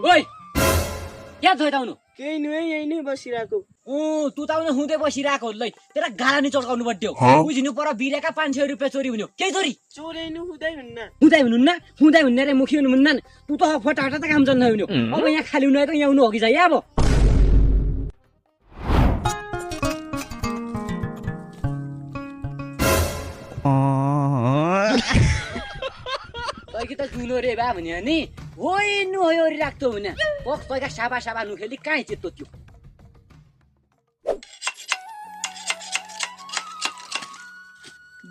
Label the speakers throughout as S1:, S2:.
S1: ओइ क्या थोइताउनु
S2: केही नै यही नै बसिरहेको
S1: तु त आउन हुँदै बसिरहेको लै तेरा गाला नि चड्काउनु पर्यो बुझिनु पर बिरेका 500 रुपैयाँ चोरी हुन्यो के चोरी
S2: चोरेनु
S1: हुँदै हुनुहुन्न रे मुखी हुनुहुन्न तु त फटाफट त काम चल्न हुन्यो अब यहाँ खाली हुनु त यहाँ आउनु अघि जाइ अब तैकी त जुनो रे बा भन्यो नि होइ नु होरी राख्तो हुने पक तैका साबा नुखेली काई चित्तो त्यो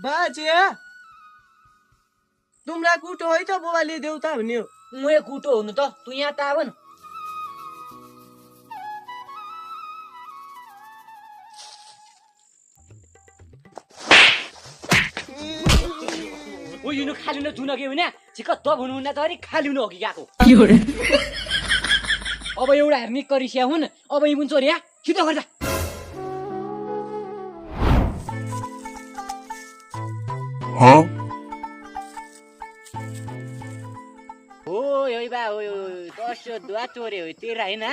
S2: बाजे तुमरा कुटो है त बोबाले देउता भन्यो
S1: मुए कुटो हुनु त तु यहाँ त आव न ओ युनु खाली न जुन के हुने छिक त हुनुहुन्न त अरे खाली हुनु अघि गएको अब एउटा हेर्ने करिस्या हुन् अब यी पनि चोरी छिटो गर्दा ओ यो बा ओ 10 दुआ चोरे हो तेरा हैन